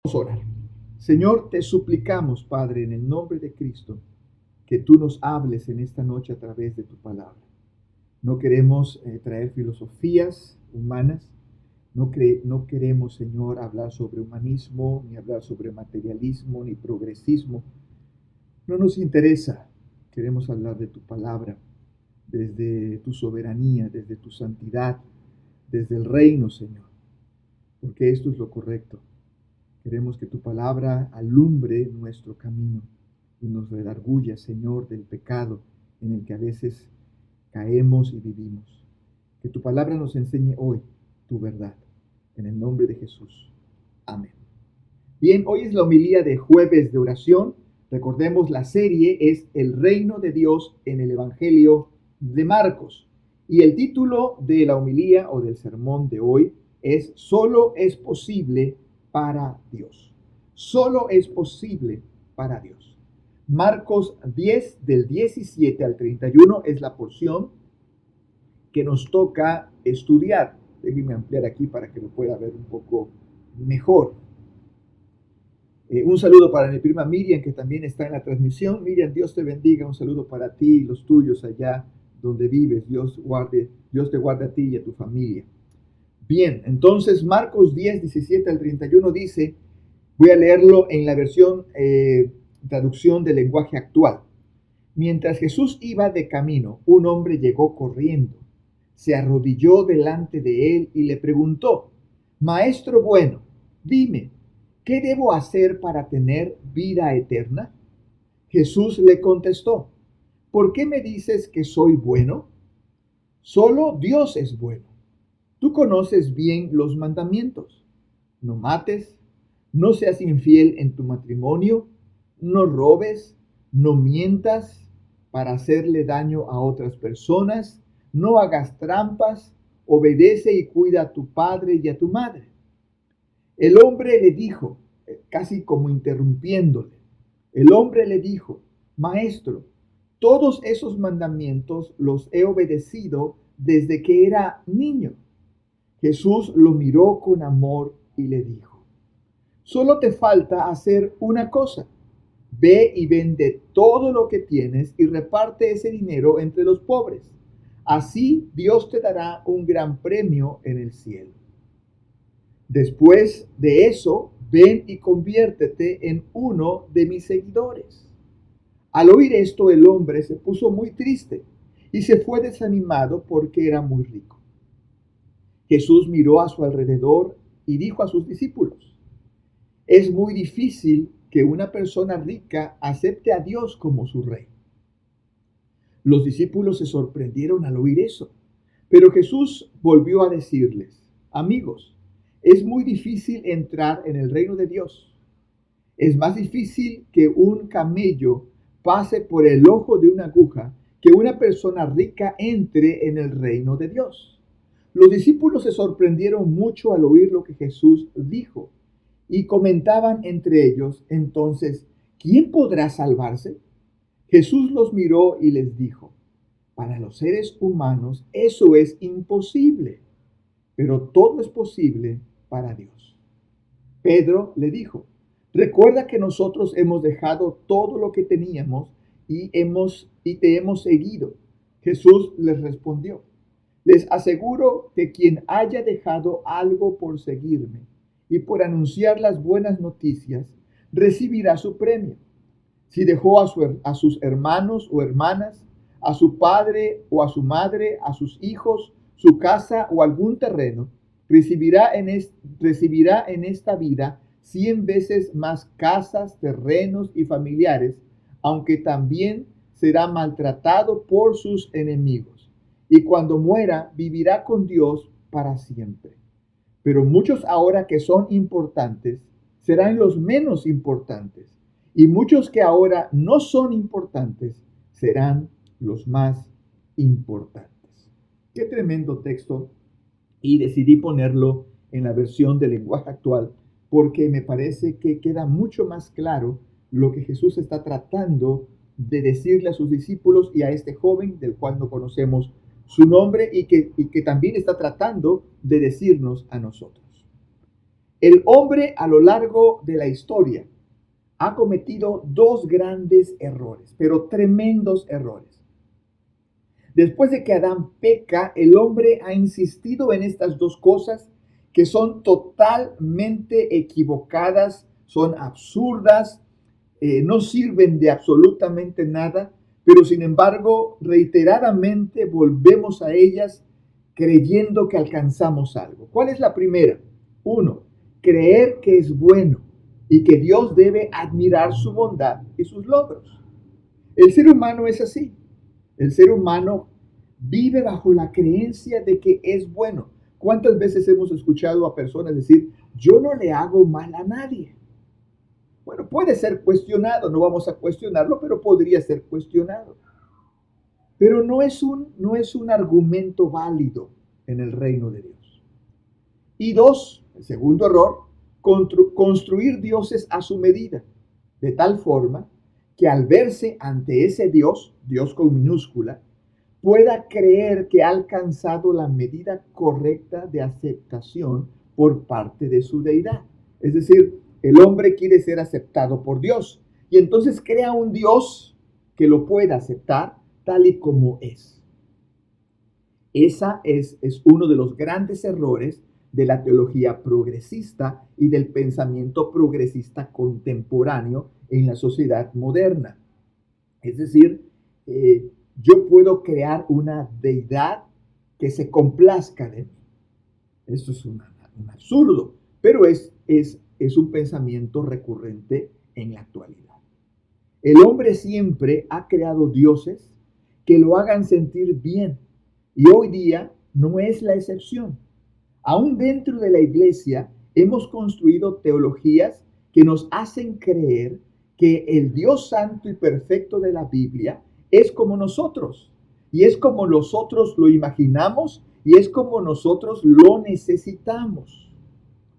Vamos a orar. Señor, te suplicamos, Padre, en el nombre de Cristo, que tú nos hables en esta noche a través de tu palabra. No queremos traer filosofías humanas, no queremos, Señor, hablar sobre humanismo, ni hablar sobre materialismo, ni progresismo. No nos interesa. Queremos hablar de tu palabra, desde tu soberanía, desde tu santidad, desde el reino, Señor, porque esto es lo correcto. Queremos que tu palabra alumbre nuestro camino y nos redarguya, Señor, del pecado en el que a veces caemos y vivimos. Que tu palabra nos enseñe hoy tu verdad. En el nombre de Jesús. Amén. Bien, hoy es la homilía de jueves de oración. Recordemos, la serie es El reino de Dios en el Evangelio de Marcos. Y el título de la homilía o del sermón de hoy es Solo es posible para Dios. Solo es posible para Dios. Marcos 10, del 17 al 31 es la porción que nos toca estudiar. Déjenme ampliar aquí para que lo pueda ver un poco mejor. Un saludo para mi prima Miriam, que también está en la transmisión. Miriam, Dios te bendiga. Un saludo para ti y los tuyos allá donde vives. Dios te guarde a ti y a tu familia. Bien, entonces Marcos 10, 17 al 31 dice, voy a leerlo en la versión traducción del lenguaje actual. Mientras Jesús iba de camino, un hombre llegó corriendo, se arrodilló delante de él y le preguntó, Maestro bueno, dime, ¿qué debo hacer para tener vida eterna? Jesús le contestó, ¿por qué me dices que soy bueno? Solo Dios es bueno. Tú conoces bien los mandamientos. No mates, no seas infiel en tu matrimonio, no robes, no mientas para hacerle daño a otras personas, no hagas trampas, obedece y cuida a tu padre y a tu madre. El hombre le dijo, casi como interrumpiéndole, el hombre le dijo, Maestro, todos esos mandamientos los he obedecido desde que era niño. Jesús lo miró con amor y le dijo, solo te falta hacer una cosa. Ve y vende todo lo que tienes y reparte ese dinero entre los pobres. Así Dios te dará un gran premio en el cielo. Después de eso, ven y conviértete en uno de mis seguidores. Al oír esto, el hombre se puso muy triste y se fue desanimado porque era muy rico. Jesús miró a su alrededor y dijo a sus discípulos, es muy difícil que una persona rica acepte a Dios como su rey. Los discípulos se sorprendieron al oír eso, pero Jesús volvió a decirles, amigos, es muy difícil entrar en el reino de Dios. Es más difícil que un camello pase por el ojo de una aguja que una persona rica entre en el reino de Dios. Los discípulos se sorprendieron mucho al oír lo que Jesús dijo y comentaban entre ellos, entonces, ¿quién podrá salvarse? Jesús los miró y les dijo, para los seres humanos eso es imposible, pero todo es posible para Dios. Pedro le dijo, recuerda que nosotros hemos dejado todo lo que teníamos y te hemos seguido. Jesús les respondió, les aseguro que quien haya dejado algo por seguirme y por anunciar las buenas noticias, recibirá su premio. Si dejó a sus hermanos o hermanas, a su padre o a su madre, a sus hijos, su casa o algún terreno, recibirá en esta vida 100 veces más casas, terrenos y familiares, aunque también será maltratado por sus enemigos. Y cuando muera, vivirá con Dios para siempre. Pero muchos ahora que son importantes serán los menos importantes, y muchos que ahora no son importantes serán los más importantes. Qué tremendo texto, y decidí ponerlo en la versión del lenguaje actual porque me parece que queda mucho más claro lo que Jesús está tratando de decirle a sus discípulos y a este joven del cual no conocemos su nombre y que también está tratando de decirnos a nosotros. El hombre a lo largo de la historia ha cometido dos grandes errores, pero tremendos errores. Después de que Adán peca, el hombre ha insistido en estas dos cosas que son totalmente equivocadas, son absurdas, no sirven de absolutamente nada, pero sin embargo reiteradamente volvemos a ellas creyendo que alcanzamos algo. ¿Cuál es la primera? Uno, creer que es bueno y que Dios debe admirar su bondad y sus logros. El ser humano es así. El ser humano vive bajo la creencia de que es bueno. ¿Cuántas veces hemos escuchado a personas decir, yo no le hago mal a nadie? Bueno, puede ser cuestionado, no vamos a cuestionarlo, pero podría ser cuestionado. Pero no es un argumento válido en el reino de Dios. Y dos, el segundo error, construir dioses a su medida, de tal forma que al verse ante ese Dios, Dios con minúscula, pueda creer que ha alcanzado la medida correcta de aceptación por parte de su deidad. Es decir, el hombre quiere ser aceptado por Dios y entonces crea un Dios que lo pueda aceptar tal y como es. Esa es uno de los grandes errores de la teología progresista y del pensamiento progresista contemporáneo en la sociedad moderna. Es decir, yo puedo crear una deidad que se complazca de mí. Eso es un absurdo, pero es un pensamiento recurrente en la actualidad. El hombre siempre ha creado dioses que lo hagan sentir bien y hoy día no es la excepción. Aún dentro de la iglesia hemos construido teologías que nos hacen creer que el Dios santo y perfecto de la Biblia es como nosotros, y es como nosotros lo imaginamos, y es como nosotros lo necesitamos.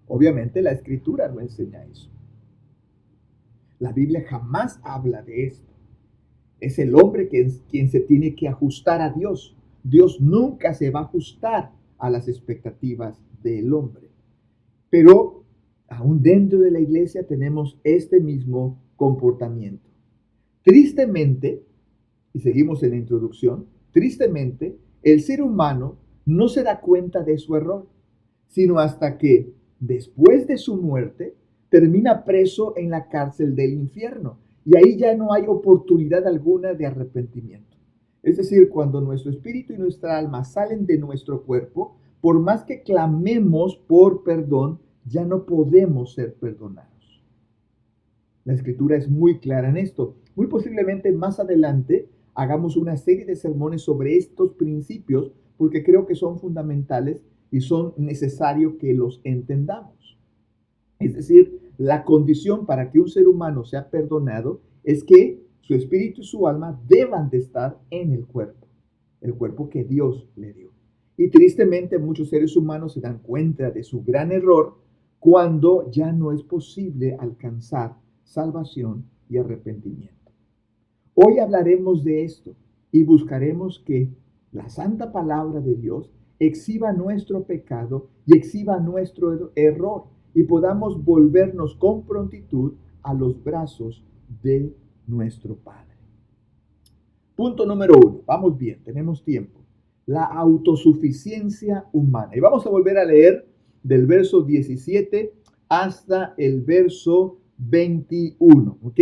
Obviamente la Escritura no enseña eso. La Biblia jamás habla de esto. Es el hombre quien se tiene que ajustar a Dios. Dios nunca se va a ajustar a las expectativas del hombre. Pero aún dentro de la iglesia tenemos este mismo comportamiento. Tristemente, y seguimos en la introducción, tristemente, el ser humano no se da cuenta de su error, sino hasta que, después de su muerte, termina preso en la cárcel del infierno. Y ahí ya no hay oportunidad alguna de arrepentimiento. Es decir, cuando nuestro espíritu y nuestra alma salen de nuestro cuerpo, por más que clamemos por perdón, ya no podemos ser perdonados. La Escritura es muy clara en esto. Muy posiblemente más adelante hagamos una serie de sermones sobre estos principios porque creo que son fundamentales y son necesarios que los entendamos. Es decir, la condición para que un ser humano sea perdonado es que su espíritu y su alma deban de estar en el cuerpo que Dios le dio. Y tristemente muchos seres humanos se dan cuenta de su gran error cuando ya no es posible alcanzar salvación y arrepentimiento. Hoy hablaremos de esto y buscaremos que la santa palabra de Dios exhiba nuestro pecado y exhiba nuestro error y podamos volvernos con prontitud a los brazos de nuestro Padre. Punto número 1. Vamos bien, tenemos tiempo. La autosuficiencia humana. Y vamos a volver a leer del verso 17 hasta el verso 21. ¿Ok?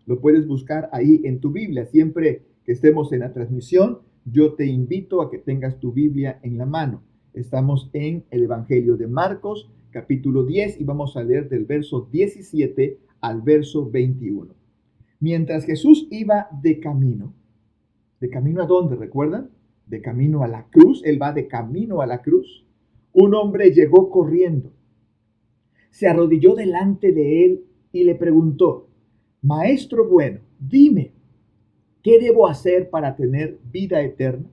Lo puedes buscar ahí en tu Biblia. Siempre que estemos en la transmisión, yo te invito a que tengas tu Biblia en la mano. Estamos en el Evangelio de Marcos, capítulo 10, y vamos a leer del verso 17 al verso 21. Mientras Jesús iba ¿de camino a dónde? ¿Recuerdan? De camino a la cruz. Él va de camino a la cruz. Un hombre llegó corriendo, se arrodilló delante de él y le preguntó: Maestro bueno, dime, ¿qué debo hacer para tener vida eterna?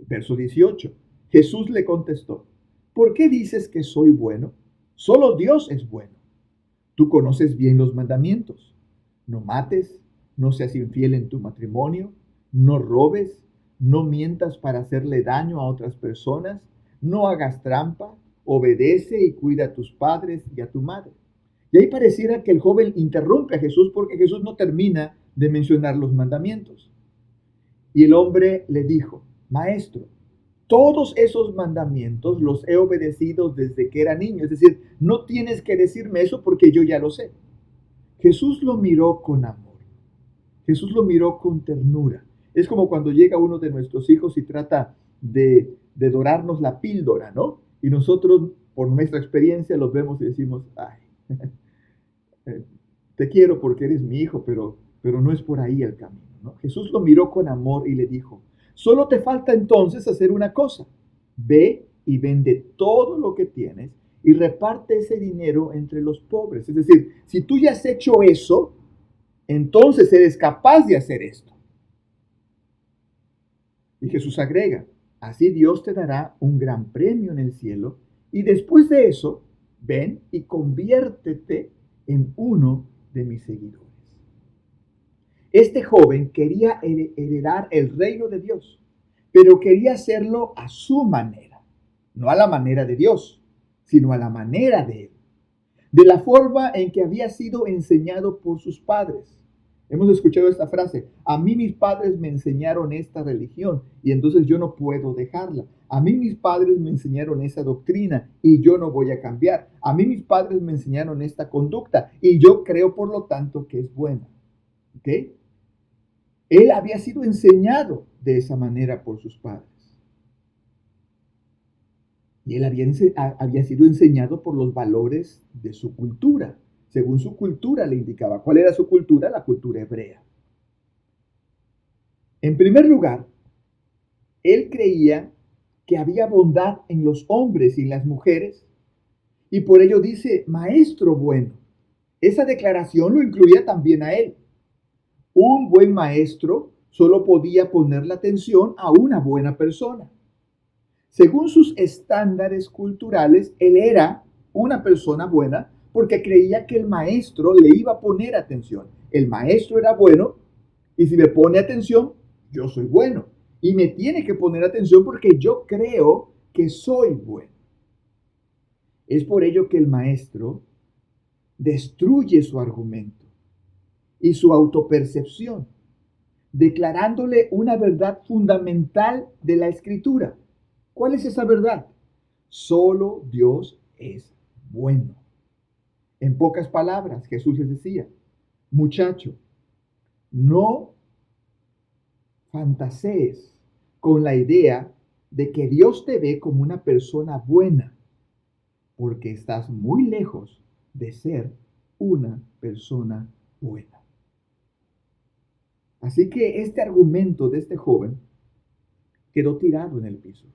Verso 18. Jesús le contestó: ¿por qué dices que soy bueno? Solo Dios es bueno. Tú conoces bien los mandamientos. No mates, no seas infiel en tu matrimonio, no robes, no mientas para hacerle daño a otras personas, no hagas trampa, obedece y cuida a tus padres y a tu madre. Y ahí pareciera que el joven interrumpe a Jesús porque Jesús no termina de mencionar los mandamientos. Y el hombre le dijo, Maestro, todos esos mandamientos los he obedecido desde que era niño. Es decir, no tienes que decirme eso porque yo ya lo sé. Jesús lo miró con amor. Jesús lo miró con ternura. Es como cuando llega uno de nuestros hijos y trata de dorarnos la píldora, ¿no? Y nosotros, por nuestra experiencia, los vemos y decimos, ay, te quiero porque eres mi hijo, pero no es por ahí el camino, ¿no? Jesús lo miró con amor y le dijo, solo te falta entonces hacer una cosa. Ve y vende todo lo que tienes y reparte ese dinero entre los pobres. Es decir, si tú ya has hecho eso, entonces eres capaz de hacer esto. Y Jesús agrega, así Dios te dará un gran premio en el cielo y después de eso, ven y conviértete en uno de mis seguidores. Este joven quería heredar el reino de Dios, pero quería hacerlo a su manera, no a la manera de Dios, sino a la manera de él, de la forma en que había sido enseñado por sus padres. Hemos escuchado esta frase, a mí mis padres me enseñaron esta religión y entonces yo no puedo dejarla. A mí mis padres me enseñaron esa doctrina y yo no voy a cambiar. A mí mis padres me enseñaron esta conducta y yo creo por lo tanto que es buena. ¿Ok? Él había sido enseñado de esa manera por sus padres. Y él había sido enseñado por los valores de su cultura. Según su cultura le indicaba. ¿Cuál era su cultura? La cultura hebrea. En primer lugar, él creía que había bondad en los hombres y en las mujeres. Y por ello dice, maestro bueno. Esa declaración lo incluía también a él. Un buen maestro solo podía poner la atención a una buena persona. Según sus estándares culturales, él era una persona buena porque creía que el maestro le iba a poner atención. El maestro era bueno y si me pone atención, yo soy bueno. Y me tiene que poner atención porque yo creo que soy bueno. Es por ello que el maestro destruye su argumento y su autopercepción, declarándole una verdad fundamental de la Escritura. ¿Cuál es esa verdad? Solo Dios es bueno. En pocas palabras, Jesús les decía, muchacho, no fantasees con la idea de que Dios te ve como una persona buena, porque estás muy lejos de ser una persona buena. Así que este argumento de este joven quedó tirado en el piso.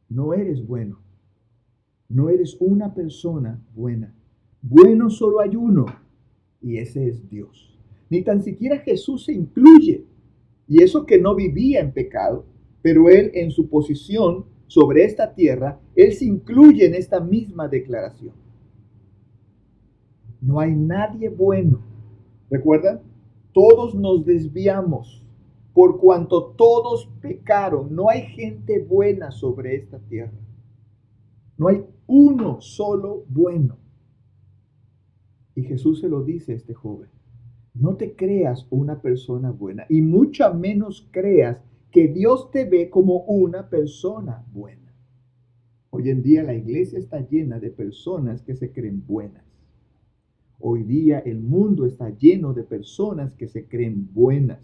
No eres bueno. No eres una persona buena. Bueno solo hay uno, y ese es Dios. Ni tan siquiera Jesús se incluye. Y eso que no vivía en pecado, pero él en su posición sobre esta tierra, él se incluye en esta misma declaración. No hay nadie bueno. ¿Recuerdan? Todos nos desviamos por cuanto todos pecaron. No hay gente buena sobre esta tierra. No hay uno solo bueno. Y Jesús se lo dice a este joven. No te creas una persona buena y mucho menos creas que Dios te ve como una persona buena. Hoy en día la iglesia está llena de personas que se creen buenas. Hoy día el mundo está lleno de personas que se creen buenas.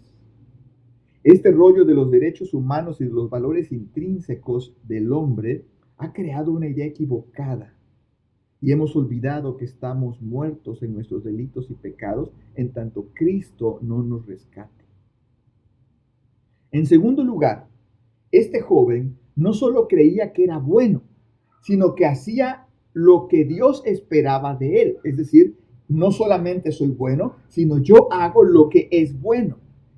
Este rollo de los derechos humanos y de los valores intrínsecos del hombre ha creado una idea equivocada. Y hemos olvidado que estamos muertos en nuestros delitos y pecados en tanto Cristo no nos rescate. En segundo lugar, este joven no solo creía que era bueno, sino que hacía lo que Dios esperaba de él. Es decir, no solamente soy bueno, sino yo hago lo que es bueno.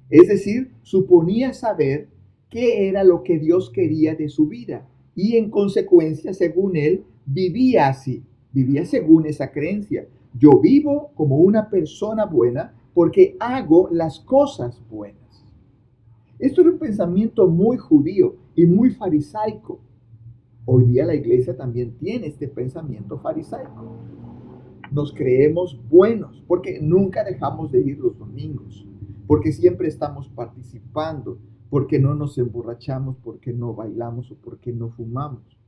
Es decir, suponía saber qué era lo que Dios quería de su vida. Y en consecuencia, según él, vivía así. Vivía según esa creencia. Yo vivo como una persona buena porque hago las cosas buenas. Esto era un pensamiento muy judío y muy farisaico. Hoy día la iglesia también tiene este pensamiento farisaico. Nos creemos buenos porque nunca dejamos de ir los domingos, porque siempre estamos participando, porque no nos emborrachamos, porque no bailamos o porque no fumamos.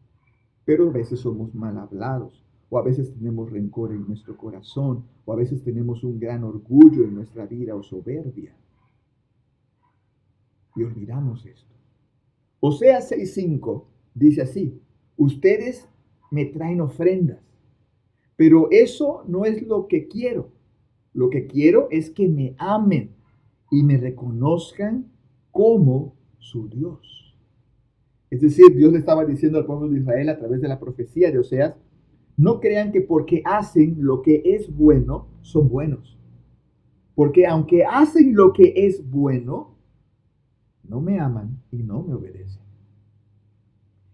Pero a veces somos mal hablados, o a veces tenemos rencor en nuestro corazón, o a veces tenemos un gran orgullo en nuestra vida o soberbia. Y olvidamos esto. Oseas 6:5 dice así: ustedes me traen ofrendas, pero eso no es lo que quiero. Lo que quiero es que me amen y me reconozcan como su Dios. Es decir, Dios le estaba diciendo al pueblo de Israel a través de la profecía de Oseas: no crean que porque hacen lo que es bueno, son buenos. Porque aunque hacen lo que es bueno, no me aman y no me obedecen.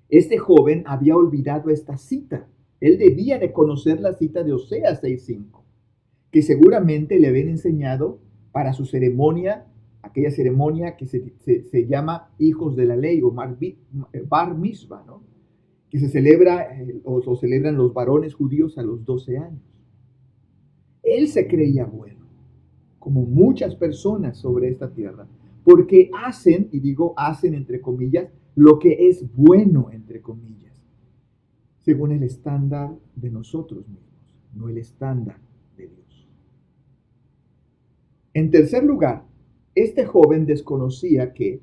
Este joven había olvidado esta cita. Él debía de conocer la cita de Oseas 6:5, que seguramente le habían enseñado para su ceremonia, aquella ceremonia que se llama hijos de la ley o bar mitzvah, ¿no? Que se celebra o celebran los varones judíos a los 12 años. Él se creía bueno, como muchas personas sobre esta tierra, porque hacen, y digo hacen entre comillas, lo que es bueno entre comillas, según el estándar de nosotros mismos, no el estándar de Dios. En tercer lugar, este joven desconocía que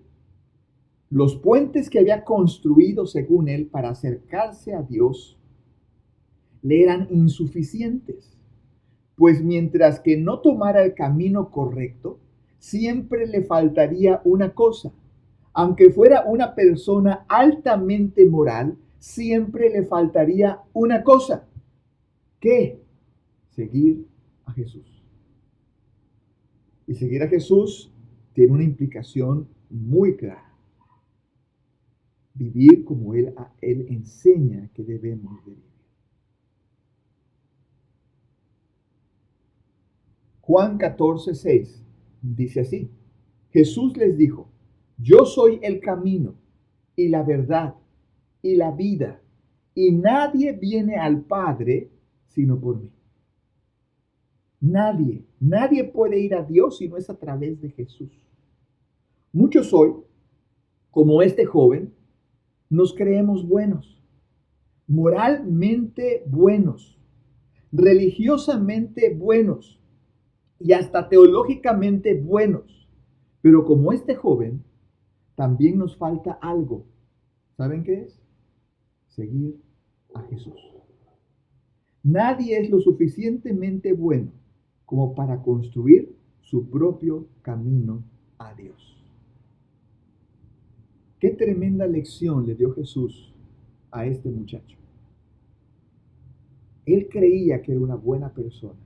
los puentes que había construido según él para acercarse a Dios le eran insuficientes, pues mientras que no tomara el camino correcto, siempre le faltaría una cosa. Aunque fuera una persona altamente moral, siempre le faltaría una cosa. ¿Qué? Seguir a Jesús. Y seguir a Jesús tiene una implicación muy clara. Vivir como Él enseña que debemos de vivir. Juan 14:6 dice así: Jesús les dijo: yo soy el camino y la verdad y la vida, y nadie viene al Padre sino por mí. Nadie puede ir a Dios si no es a través de Jesús. Muchos hoy, como este joven, nos creemos buenos, moralmente buenos, religiosamente buenos y hasta teológicamente buenos. Pero como este joven, también nos falta algo. ¿Saben qué es? Seguir a Jesús. Nadie es lo suficientemente bueno como para construir su propio camino a Dios. Qué tremenda lección le dio Jesús a este muchacho. Él creía que era una buena persona.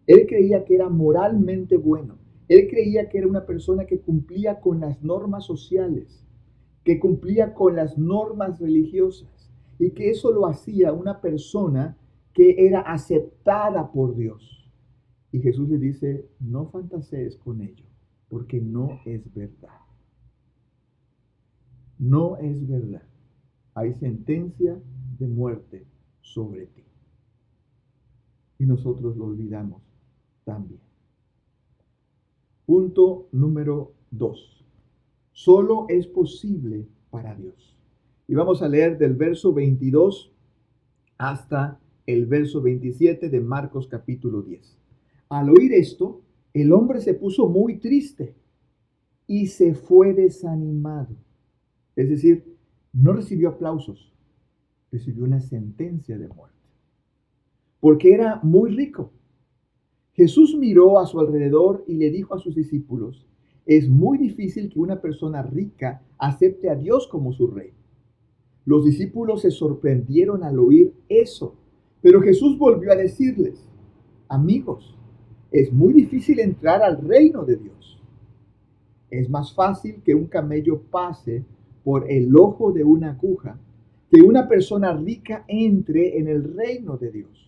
Él creía que era moralmente bueno. Él creía que era una persona que cumplía con las normas sociales, que cumplía con las normas religiosas y que eso lo hacía una persona que era aceptada por Dios. Y Jesús le dice: no fantasees con ello, porque no es verdad. No es verdad. Hay sentencia de muerte sobre ti. Y nosotros lo olvidamos también. Punto número 2. Solo es posible para Dios. Y vamos a leer del verso 22 hasta el verso 27 de Marcos capítulo 10. Al oír esto, el hombre se puso muy triste y se fue desanimado. Es decir, no recibió aplausos, recibió una sentencia de muerte, porque era muy rico. Jesús miró a su alrededor y le dijo a sus discípulos: es muy difícil que una persona rica acepte a Dios como su rey. Los discípulos se sorprendieron al oír eso, pero Jesús volvió a decirles: amigos, es muy difícil entrar al reino de Dios. Es más fácil que un camello pase por el ojo de una aguja que una persona rica entre en el reino de Dios.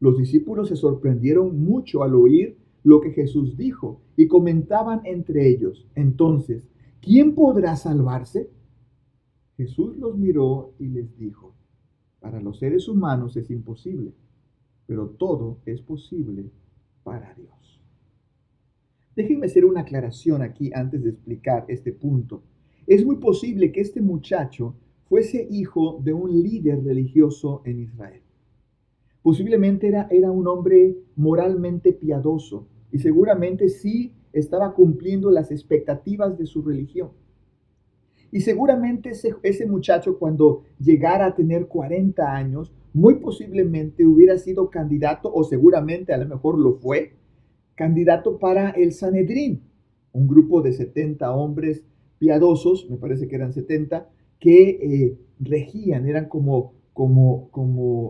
Los discípulos se sorprendieron mucho al oír lo que Jesús dijo y comentaban entre ellos: entonces, ¿quién podrá salvarse? Jesús los miró y les dijo: Para los seres humanos es imposible, pero todo es posible para Dios. Déjenme hacer una aclaración aquí antes de explicar este punto. Es muy posible que este muchacho fuese hijo de un líder religioso en Israel. Posiblemente era un hombre moralmente piadoso y seguramente sí estaba cumpliendo las expectativas de su religión. Y seguramente ese muchacho, cuando llegara a tener 40 años, muy posiblemente hubiera sido candidato, o seguramente a lo mejor lo fue, candidato para el Sanedrín, un grupo de 70 hombres piadosos, me parece que eran 70, que regían, eran como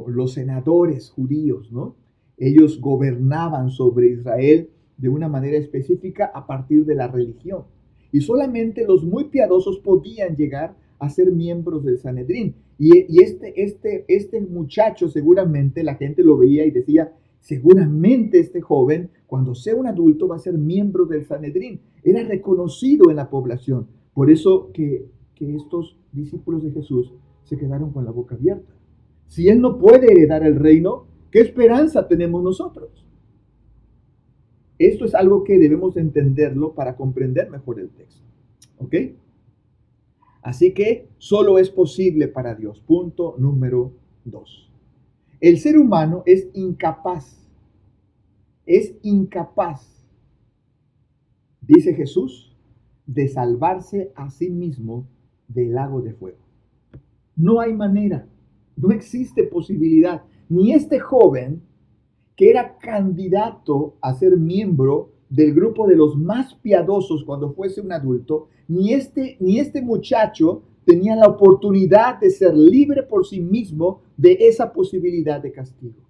los senadores judíos, ¿no? Ellos gobernaban sobre Israel de una manera específica a partir de la religión. Y solamente los muy piadosos podían llegar a ser miembros del Sanedrín. Y este muchacho seguramente la gente lo veía y decía, seguramente este joven, cuando sea un adulto, va a ser miembro del Sanedrín. Era reconocido en la población. Por eso que estos discípulos de Jesús se quedaron con la boca abierta. Si él no puede heredar el reino, ¿qué esperanza tenemos nosotros? Esto es algo que debemos entenderlo para comprender mejor el texto. ¿Ok? Así que solo es posible para Dios. Punto número 2. El ser humano es incapaz, dice Jesús, de salvarse a sí mismo del lago de fuego. No hay manera, no existe posibilidad. Ni este joven, que era candidato a ser miembro del grupo de los más piadosos cuando fuese un adulto, ni este muchacho tenía la oportunidad de ser libre por sí mismo de esa posibilidad de castigo.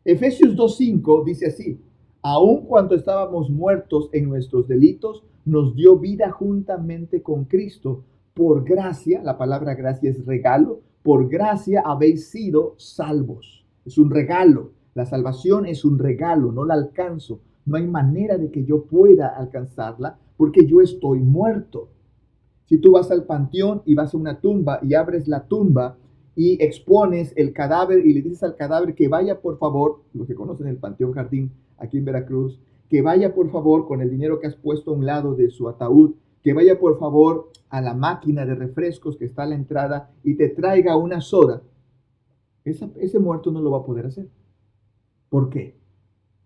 Efesios 2:5 dice así: aun cuando estábamos muertos en nuestros delitos, nos dio vida juntamente con Cristo. Por gracia, la palabra gracia es regalo, por gracia habéis sido salvos. Es un regalo. La salvación es un regalo, no la alcanzo. No hay manera de que yo pueda alcanzarla porque yo estoy muerto. Si tú vas al panteón y vas a una tumba y abres la tumba y expones el cadáver y le dices al cadáver que vaya por favor, los que conocen el Panteón Jardín aquí en Veracruz, que vaya por favor con el dinero que has puesto a un lado de su ataúd, que vaya por favor a la máquina de refrescos que está a la entrada y te traiga una soda, ese muerto no lo va a poder hacer. ¿Por qué?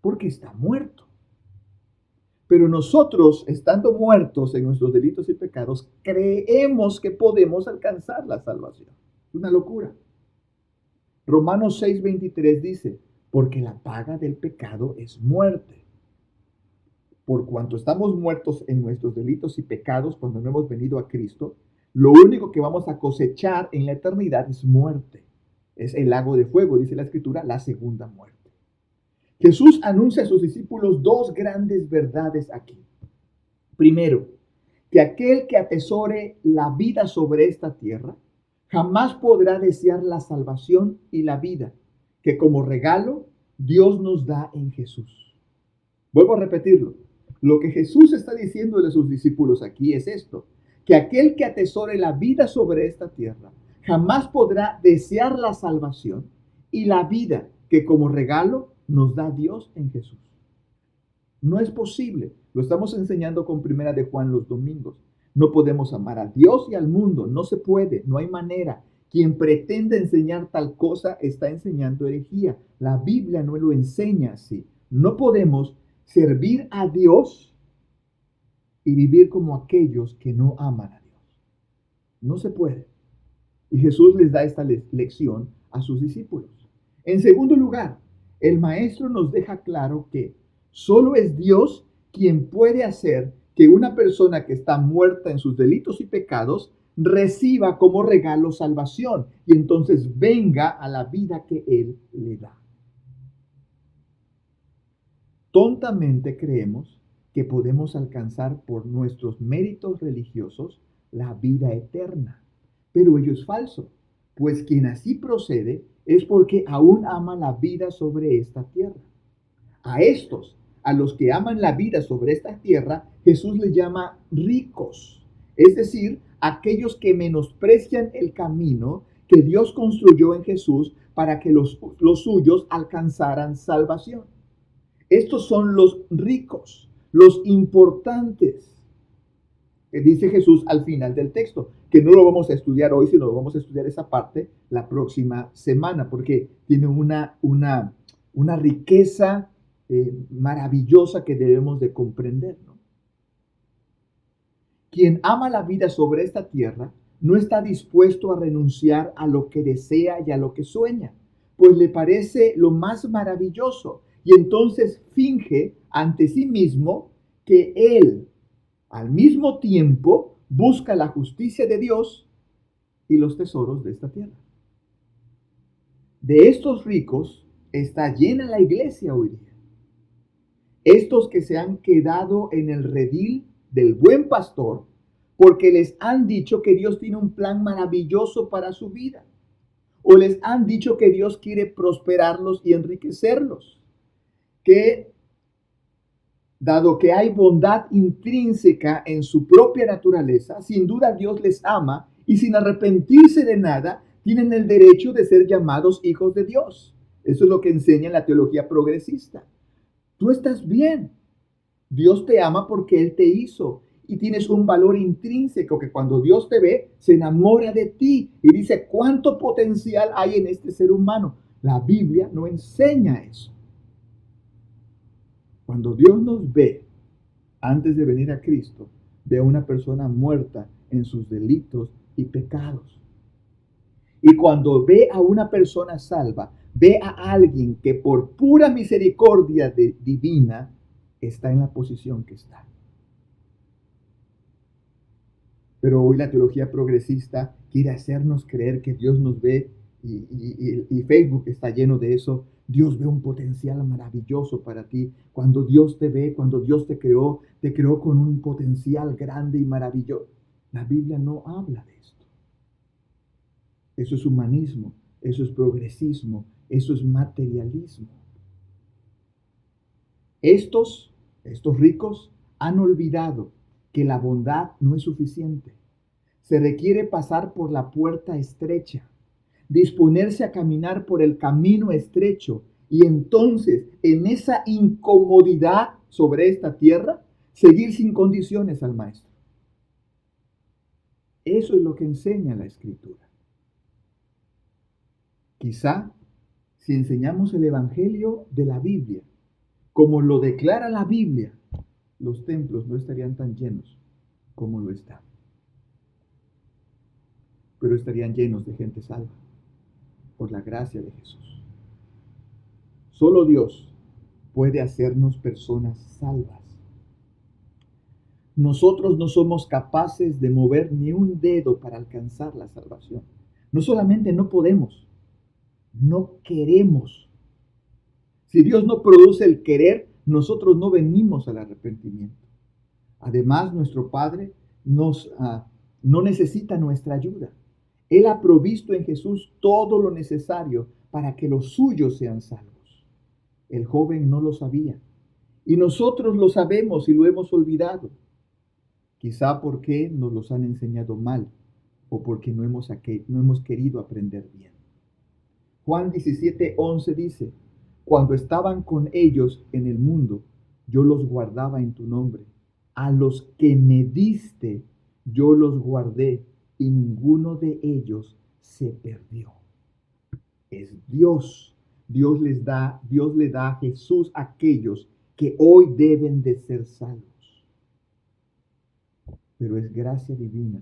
Porque está muerto. Pero nosotros, estando muertos en nuestros delitos y pecados, creemos que podemos alcanzar la salvación. Es una locura. Romanos 6:23 dice, porque la paga del pecado es muerte. Por cuanto estamos muertos en nuestros delitos y pecados cuando no hemos venido a Cristo, lo único que vamos a cosechar en la eternidad es muerte. Es el lago de fuego, dice la Escritura, la segunda muerte. Jesús anuncia a sus discípulos dos grandes verdades aquí. Primero, que aquel que atesore la vida sobre esta tierra jamás podrá desear la salvación y la vida que como regalo Dios nos da en Jesús. Vuelvo a repetirlo. Lo que Jesús está diciendo a sus discípulos aquí es esto, que aquel que atesore la vida sobre esta tierra jamás podrá desear la salvación y la vida que como regalo nos da Dios en Jesús. No es posible. Lo estamos enseñando con Primera de Juan los domingos. No podemos amar a Dios y al mundo. No se puede. No hay manera. Quien pretende enseñar tal cosa está enseñando herejía. La Biblia no lo enseña así. No podemos servir a Dios y vivir como aquellos que no aman a Dios. No se puede. Y Jesús les da esta lección a sus discípulos. En segundo lugar, el maestro nos deja claro que solo es Dios quien puede hacer que una persona que está muerta en sus delitos y pecados reciba como regalo salvación y entonces venga a la vida que Él le da. Tontamente creemos que podemos alcanzar por nuestros méritos religiosos la vida eterna, pero ello es falso, pues quien así procede es porque aún ama la vida sobre esta tierra. A estos, a los que aman la vida sobre esta tierra, Jesús les llama ricos, es decir, aquellos que menosprecian el camino que Dios construyó en Jesús para que los suyos alcanzaran salvación. Estos son los ricos, los importantes, que dice Jesús al final del texto, que no lo vamos a estudiar hoy, sino lo vamos a estudiar esa parte la próxima semana, porque tiene una riqueza maravillosa que debemos de comprender, ¿no? Quien ama la vida sobre esta tierra no está dispuesto a renunciar a lo que desea y a lo que sueña, pues le parece lo más maravilloso, y entonces finge ante sí mismo que él, al mismo tiempo, busca la justicia de Dios y los tesoros de esta tierra. De estos ricos está llena la iglesia hoy día. Estos que se han quedado en el redil del buen pastor porque les han dicho que Dios tiene un plan maravilloso para su vida, o les han dicho que Dios quiere prosperarlos y enriquecerlos, que dado que hay bondad intrínseca en su propia naturaleza, sin duda Dios les ama y sin arrepentirse de nada, tienen el derecho de ser llamados hijos de Dios. Eso es lo que enseña la teología progresista. Tú estás bien. Dios te ama porque Él te hizo y tienes un valor intrínseco que cuando Dios te ve, se enamora de ti y dice cuánto potencial hay en este ser humano. La Biblia no enseña eso. Cuando Dios nos ve, antes de venir a Cristo, ve a una persona muerta en sus delitos y pecados. Y cuando ve a una persona salva, ve a alguien que por pura misericordia divina está en la posición que está. Pero hoy la teología progresista quiere hacernos creer que Dios nos ve y Facebook está lleno de eso. Dios ve un potencial maravilloso para ti. Cuando Dios te ve, cuando Dios te creó con un potencial grande y maravilloso. La Biblia no habla de esto. Eso es humanismo, eso es progresismo, eso es materialismo. Estos ricos han olvidado que la bondad no es suficiente. Se requiere pasar por la puerta estrecha, disponerse a caminar por el camino estrecho y entonces en esa incomodidad sobre esta tierra, seguir sin condiciones al Maestro. Eso es lo que enseña la Escritura. Quizá si enseñamos el Evangelio de la Biblia, como lo declara la Biblia, los templos no estarían tan llenos como lo están. Pero estarían llenos de gente salva, por la gracia de Jesús. Solo Dios puede hacernos personas salvas. Nosotros no somos capaces de mover ni un dedo para alcanzar la salvación. No solamente no podemos, no queremos. Si Dios no produce el querer, nosotros no venimos al arrepentimiento. Además, nuestro Padre no necesita nuestra ayuda. Él ha provisto en Jesús todo lo necesario para que los suyos sean salvos. El joven no lo sabía. Y nosotros lo sabemos y lo hemos olvidado. Quizá porque nos los han enseñado mal o porque no hemos querido aprender bien. Juan 17:11 dice, cuando estaban con ellos en el mundo, yo los guardaba en tu nombre. A los que me diste, yo los guardé y ninguno de ellos se perdió. Es Dios. Dios le da a Jesús a aquellos que hoy deben de ser salvos. Pero es gracia divina.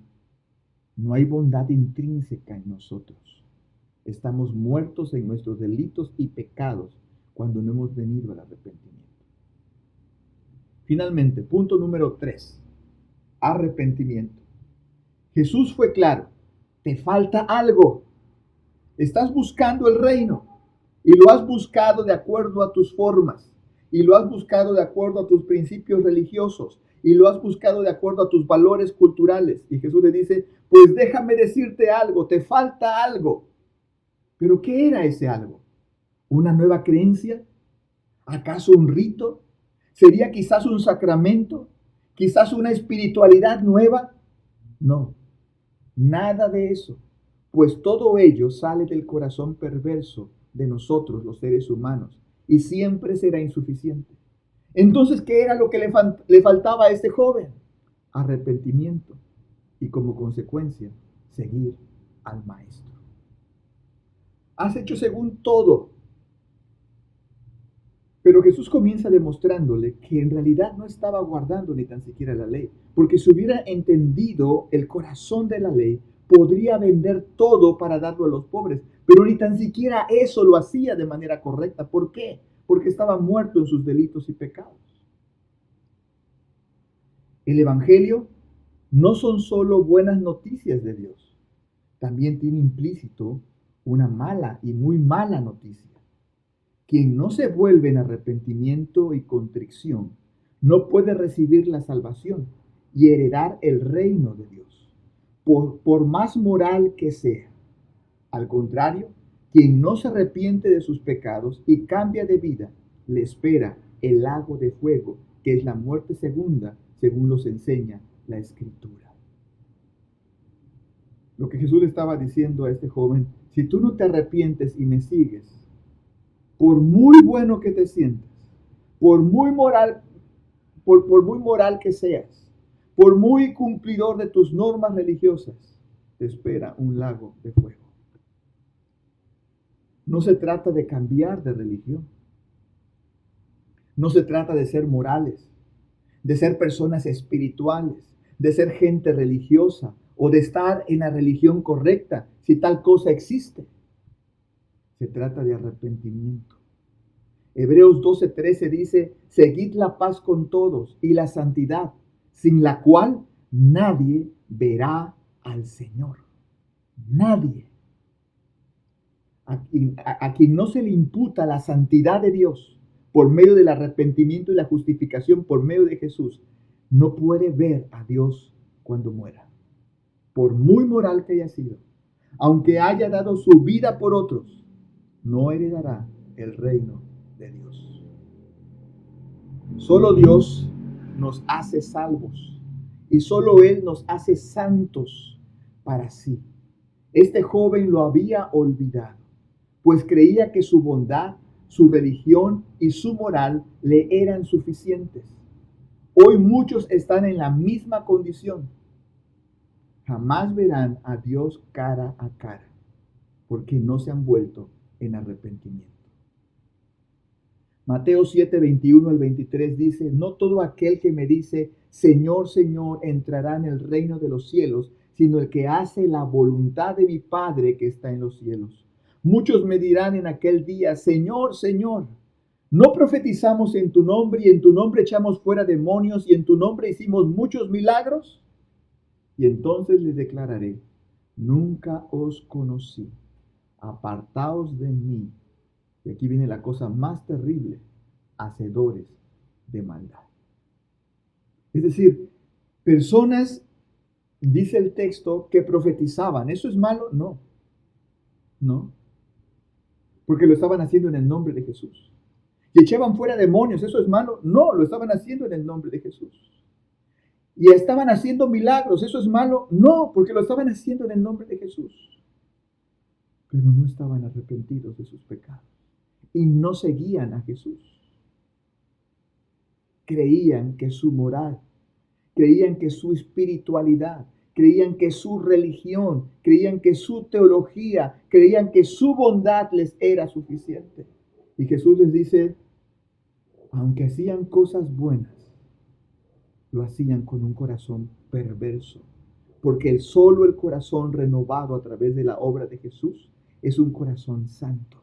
No hay bondad intrínseca en nosotros. Estamos muertos en nuestros delitos y pecados cuando no hemos venido al arrepentimiento. Finalmente, punto número 3. Arrepentimiento. Jesús fue claro. Te falta algo. Estás buscando el reino y lo has buscado de acuerdo a tus formas y lo has buscado de acuerdo a tus principios religiosos y lo has buscado de acuerdo a tus valores culturales. Y Jesús le dice, pues déjame decirte algo, te falta algo. ¿Pero qué era ese algo? ¿Una nueva creencia? ¿Acaso un rito? ¿Sería quizás un sacramento? ¿Quizás una espiritualidad nueva? No, nada de eso. pues todo ello sale del corazón perverso de nosotros, los seres humanos, y siempre será insuficiente. Entonces, ¿qué era lo que le faltaba a este joven? Arrepentimiento y como consecuencia, seguir al Maestro. Has hecho según todo. Pero Jesús comienza demostrándole que en realidad no estaba guardando ni tan siquiera la ley, porque si hubiera entendido el corazón de la ley, podría vender todo para darlo a los pobres, pero ni tan siquiera eso lo hacía de manera correcta. ¿Por qué? Porque estaba muerto en sus delitos y pecados. El Evangelio no son solo buenas noticias de Dios, también tiene implícito una mala y muy mala noticia. Quien no se vuelve en arrepentimiento y contrición no puede recibir la salvación y heredar el reino de Dios, por más moral que sea. Al contrario, quien no se arrepiente de sus pecados y cambia de vida, le espera el lago de fuego, que es la muerte segunda, según nos enseña la Escritura. Lo que Jesús le estaba diciendo a este joven: si tú no te arrepientes y me sigues, por muy bueno que te sientas, por muy moral que seas, por muy cumplidor de tus normas religiosas, te espera un lago de fuego. No se trata de cambiar de religión. No se trata de ser morales, de ser personas espirituales, de ser gente religiosa o de estar en la religión correcta, si tal cosa existe. Se trata de arrepentimiento. Hebreos 12:13 dice: seguid la paz con todos y la santidad, sin la cual nadie verá al Señor. Nadie. A quien no se le imputa la santidad de Dios por medio del arrepentimiento y la justificación por medio de Jesús, no puede ver a Dios cuando muera. Por muy moral que haya sido, aunque haya dado su vida por otros, no heredará el reino de Dios. Solo Dios nos hace salvos y solo Él nos hace santos para sí. Este joven lo había olvidado, pues creía que su bondad, su religión y su moral le eran suficientes. Hoy muchos están en la misma condición. Jamás verán a Dios cara a cara, porque no se han vuelto en arrepentimiento. Mateo 7:21 al 23 dice: no todo aquel que me dice, Señor, Señor, entrará en el reino de los cielos, sino el que hace la voluntad de mi Padre que está en los cielos. Muchos me dirán en aquel día: Señor, Señor, ¿no profetizamos en tu nombre y en tu nombre echamos fuera demonios y en tu nombre hicimos muchos milagros? Y entonces les declararé: nunca os conocí, apartaos de mí. Y aquí viene la cosa más terrible: hacedores de maldad. Es decir, personas, dice el texto, que profetizaban. ¿Eso es malo? No. No. Porque lo estaban haciendo en el nombre de Jesús. Y echaban fuera demonios. ¿Eso es malo? No, lo estaban haciendo en el nombre de Jesús. Y estaban haciendo milagros. ¿Eso es malo? No, porque lo estaban haciendo en el nombre de Jesús. Pero no estaban arrepentidos de sus pecados. Y no seguían a Jesús. Creían que su moral, creían que su espiritualidad, creían que su religión, creían que su teología, creían que su bondad les era suficiente. Y Jesús les dice: aunque hacían cosas buenas, lo hacían con un corazón perverso, porque solo el corazón renovado a través de la obra de Jesús es un corazón santo.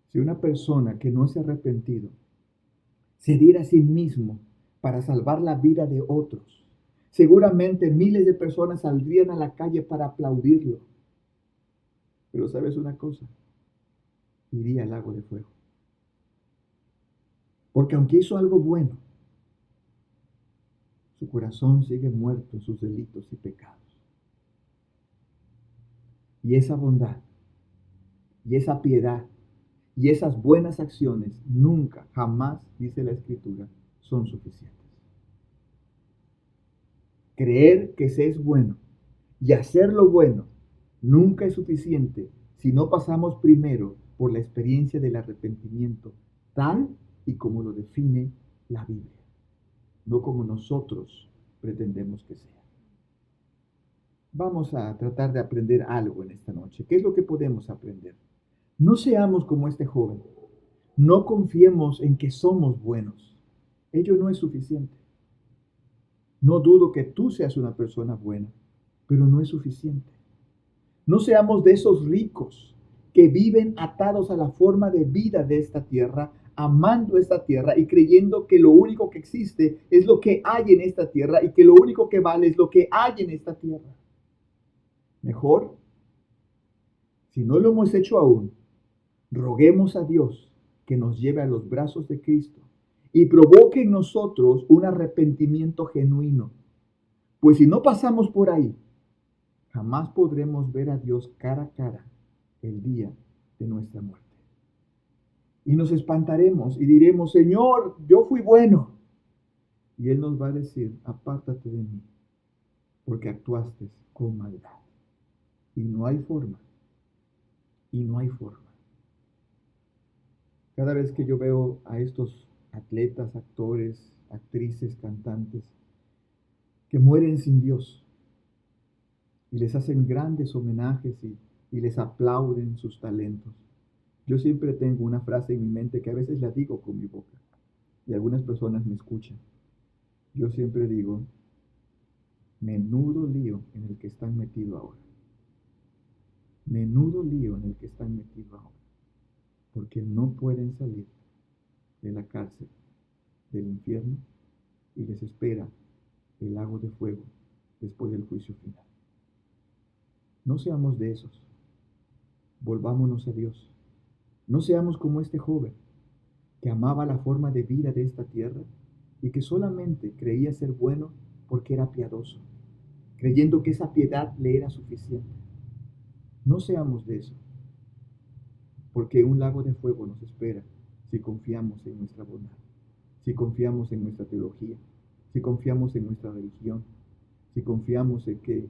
Si una persona que no se ha arrepentido se diera a sí mismo para salvar la vida de otros, seguramente miles de personas saldrían a la calle para aplaudirlo. Pero ¿sabes una cosa? Iría al lago de fuego. Porque aunque hizo algo bueno, su corazón sigue muerto en sus delitos y pecados. Y esa bondad, y esa piedad, y esas buenas acciones nunca, jamás, dice la Escritura, son suficientes. Creer que se es bueno Y hacer lo bueno nunca es suficiente si no pasamos primero por la experiencia del arrepentimiento, tal y como lo define la Biblia, no como nosotros pretendemos que sea. Vamos a tratar de aprender algo en esta noche. ¿Qué es lo que podemos aprender? No seamos como este joven. No confiemos en que somos buenos. Ello no es suficiente. No dudo que tú seas una persona buena, pero no es suficiente. No seamos de esos ricos que viven atados a la forma de vida de esta tierra, amando esta tierra y creyendo que lo único que existe es lo que hay en esta tierra y que lo único que vale es lo que hay en esta tierra. Mejor, si no lo hemos hecho aún, roguemos a Dios que nos lleve a los brazos de Cristo y provoque en nosotros un arrepentimiento genuino. Pues si no pasamos por ahí, jamás podremos ver a Dios cara a cara el día de nuestra muerte. Y nos espantaremos y diremos, Señor, yo fui bueno. Y Él nos va a decir, apártate de mí, porque actuaste con maldad. Y no hay forma. Y no hay forma. Cada vez que yo veo a estos atletas, actores, actrices, cantantes, que mueren sin Dios y les hacen grandes homenajes y les aplauden sus talentos, yo siempre tengo una frase en mi mente que a veces la digo con mi boca y algunas personas me escuchan. Yo siempre digo, menudo lío en el que están metidos ahora. Menudo lío en el que están metidos ahora. Porque no pueden salir de la cárcel, del infierno, y les espera el lago de fuego después del juicio final. No seamos de esos. Volvámonos a Dios. No seamos como este joven que amaba la forma de vida de esta tierra y que solamente creía ser bueno porque era piadoso, creyendo que esa piedad le era suficiente. No seamos de eso, porque un lago de fuego nos espera si confiamos en nuestra bondad, si confiamos en nuestra teología, si confiamos en nuestra religión, si confiamos en que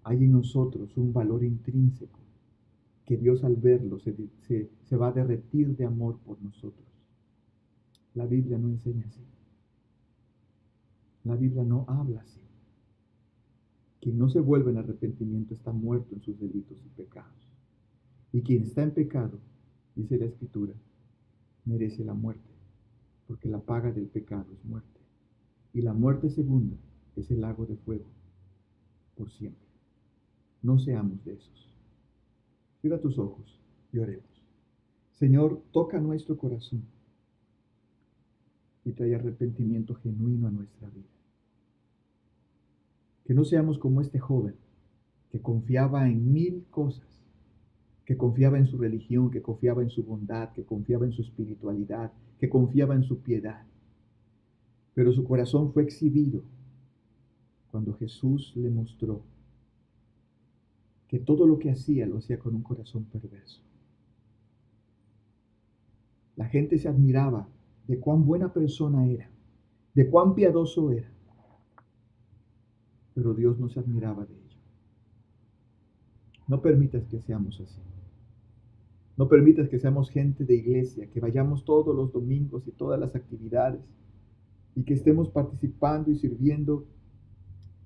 hay en nosotros un valor intrínseco, que Dios al verlo se va a derretir de amor por nosotros. La Biblia no enseña así. La Biblia no habla así. Quien no se vuelve en arrepentimiento está muerto en sus delitos y pecados. Y quien está en pecado, dice la Escritura, merece la muerte, porque la paga del pecado es muerte. Y la muerte segunda es el lago de fuego por siempre. No seamos de esos. Cierra tus ojos y oremos. Señor, toca nuestro corazón y trae arrepentimiento genuino a nuestra vida. Que no seamos como este joven que confiaba en mil cosas, que confiaba en su religión, que confiaba en su bondad, que confiaba en su espiritualidad, que confiaba en su piedad. Pero su corazón fue exhibido cuando Jesús le mostró que todo lo que hacía lo hacía con un corazón perverso. La gente se admiraba de cuán buena persona era, de cuán piadoso era, pero Dios no se admiraba de ello. No permitas que seamos así. No permitas que seamos gente de iglesia, que vayamos todos los domingos y todas las actividades y que estemos participando y sirviendo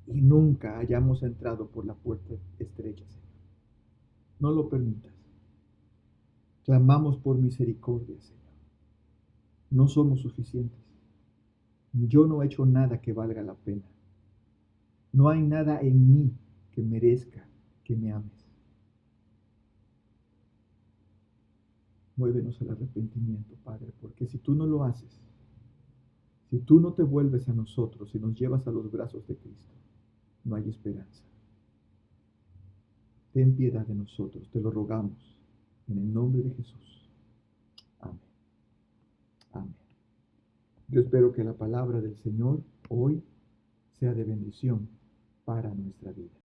y nunca hayamos entrado por la puerta estrecha, Señor. No lo permitas. Clamamos por misericordia, Señor. No somos suficientes. Yo no he hecho nada que valga la pena. No hay nada en mí que merezca que me ames. Muévenos al arrepentimiento, Padre, porque si tú no lo haces, si tú no te vuelves a nosotros y nos llevas a los brazos de Cristo, no hay esperanza. Ten piedad de nosotros, te lo rogamos, en el nombre de Jesús. Amén. Amén. Yo espero que la palabra del Señor hoy sea de bendición para nuestra vida.